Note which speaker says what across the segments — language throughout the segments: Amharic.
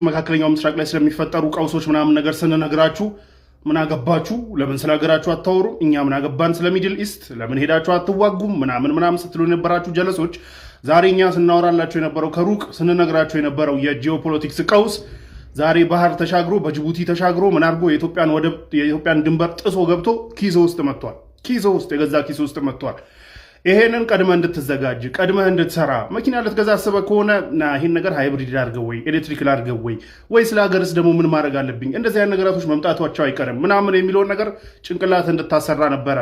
Speaker 1: መካከለኛው ምስራቅ ላይ ስለሚፈጠሩ ቀውሶች ምናምን ነገር ስንነግራችሁ ምን አገባችሁ ለምን ስለሀገራችሁ አታወሩ እኛ ምን አገባን ስለ ሚድል ኢስት ለምን ሄዳችሁ አትዋጉም ምናምን ስትሉ የነበራችሁ ጀለሶች ዛሬ እኛ ስናወራላችሁ የነበረው ከሩቅ ስንነግራችሁ የነበረው የጂኦፖለቲክስ ቀውስ ዛሬ ባህር ተሻግሮ በጅቡቲ ተሻግሮ ምን አድርጎ የኢትዮጵያን ድንበር ጥሶ ገብቶ ኪሶ ውስጥ መጥቷል። ኪሶ ውስጥ የገዛ ኪሶ ውስጥ መጥቷል። ይሄንን ቀድመህ እንድትዘጋጅ ቀድመህ እንድትሰራ መኪና ልትገዛ አስበህ ከሆነ ይሄን ነገር ሃይብሪድ ላድርገው ወይ ኤሌክትሪክ ላድርገው ወይ ስለ ሀገርስ ደግሞ ምን ማድረግ አለብኝ እንደዚህ አይነት ነገራቶች መምጣቷቸው አይቀርም ምናምን የሚለውን ነገር ጭንቅላት እንድታሰራ ነበረ።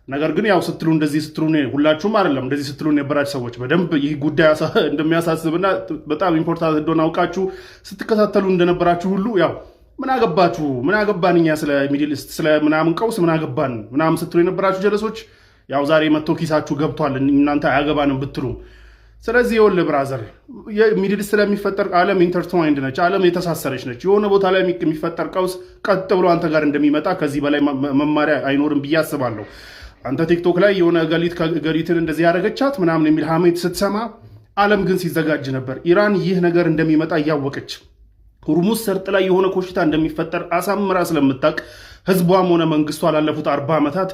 Speaker 1: ነገር ግን ያው ስትሉ እንደዚህ ስትሉ ሁላችሁም አይደለም እንደዚህ ስትሉ የነበራችሁ ሰዎች በደንብ ይህ ጉዳይ እንደሚያሳስብና በጣም ኢምፖርታንት እንደሆነ አውቃችሁ ስትከታተሉ እንደነበራችሁ ሁሉ ያው ምን አገባችሁ ምን አገባን እኛ ስለ ሚድል ኢስት ስለ ምናምን ቀውስ ምን አገባን ምናምን ስትሉ የነበራችሁ ጀለሶች ያው ዛሬ መጥቶ ኪሳችሁ ገብቷል እናንተ አያገባንም ብትሉ። ስለዚህ የወል ብራዘር ሚድል ኢስት ስለሚፈጠር ዓለም ኢንተርትዋይንድ ነች፣ ዓለም የተሳሰረች ነች። የሆነ ቦታ ላይ የሚፈጠር ቀውስ ቀጥ ብሎ አንተ ጋር እንደሚመጣ ከዚህ በላይ መማሪያ አይኖርም ብዬ አስባለሁ። አንተ ቲክቶክ ላይ የሆነ ገሊትን እንደዚህ ያደረገቻት ምናምን የሚል ሀሜት ስትሰማ ዓለም ግን ሲዘጋጅ ነበር። ኢራን ይህ ነገር እንደሚመጣ እያወቀች ሁርሙዝ ሰርጥ ላይ የሆነ ኮሽታ እንደሚፈጠር አሳምራ ስለምታውቅ ህዝቧም ሆነ መንግስቷ ላለፉት 40 ዓመታት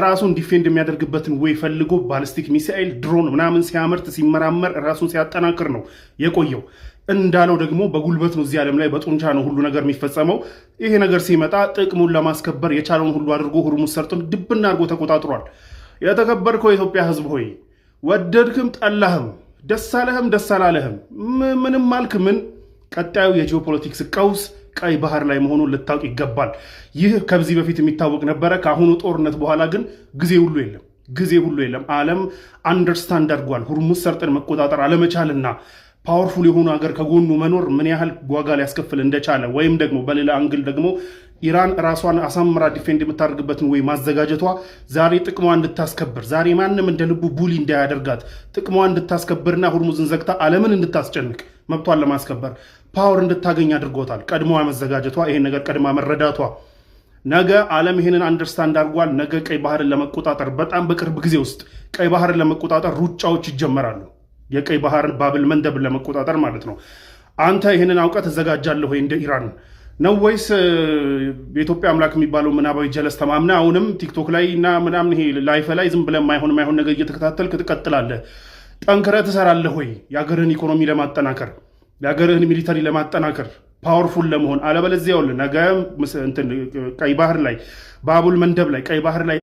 Speaker 1: ራሱን ዲፌንድ የሚያደርግበትን ወይ ፈልጎ ባሊስቲክ ሚሳኤል ድሮን ምናምን ሲያመርት ሲመራመር ራሱን ሲያጠናክር ነው የቆየው። እንዳለው ደግሞ በጉልበት ነው እዚህ ዓለም ላይ በጡንቻ ነው ሁሉ ነገር የሚፈጸመው። ይሄ ነገር ሲመጣ ጥቅሙን ለማስከበር የቻለውን ሁሉ አድርጎ ሁርሙዝ ሰርጡን ድብና አድርጎ ተቆጣጥሯል። የተከበርከው የኢትዮጵያ ህዝብ ሆይ ወደድክም ጠላህም ደስ አለህም ደስ አላለህም ምንም አልክ ምን ቀጣዩ የጂኦፖለቲክስ ቀውስ ቀይ ባህር ላይ መሆኑን ልታውቅ ይገባል። ይህ ከዚህ በፊት የሚታወቅ ነበረ። ከአሁኑ ጦርነት በኋላ ግን ጊዜ ሁሉ የለም። ዓለም አንደርስታንድ አድርጓል ሁርሙዝ ሰርጥን መቆጣጠር አለመቻልና ፓወርፉል የሆኑ ሀገር ከጎኑ መኖር ምን ያህል ዋጋ ሊያስከፍል እንደቻለ ወይም ደግሞ በሌላ አንግል ደግሞ ኢራን ራሷን አሳምራ ዲፌንድ የምታደርግበትን ወይ ማዘጋጀቷ ዛሬ ጥቅሟ እንድታስከብር ዛሬ ማንም እንደ ልቡ ቡሊ እንዳያደርጋት ጥቅሟ እንድታስከብርና ሁርሙዝን ዘግታ ዓለምን እንድታስጨንቅ መብቷን ለማስከበር ፓወር እንድታገኝ አድርጎታል። ቀድሞ መዘጋጀቷ ይሄን ነገር ቀድማ መረዳቷ ነገ ዓለም ይሄንን አንደርስታንድ አድርጓል። ነገ ቀይ ባህርን ለመቆጣጠር በጣም በቅርብ ጊዜ ውስጥ ቀይ ባህርን ለመቆጣጠር ሩጫዎች ይጀመራሉ። የቀይ ባህርን ባብል መንደብን ለመቆጣጠር ማለት ነው። አንተ ይሄንን አውቀህ ተዘጋጃለህ ወይ እንደ ኢራን ነው ወይስ የኢትዮጵያ አምላክ የሚባለው ምናባዊ ጀለስ ተማምና አሁንም ቲክቶክ ላይ እና ምናምን ይሄ ላይፍ ላይ ዝም ብለህ ማይሆን ነገር እየተከታተልክ ትቀጥላለህ? ጠንክረህ ትሰራለህ ወይ የሀገርህን ኢኮኖሚ ለማጠናከር የሀገርህን ሚሊተሪ ለማጠናከር ፓወርፉል ለመሆን? አለበለዚያ ነገ ቀይ ባህር ላይ ባቡል መንደብ ላይ ቀይ ባህር ላይ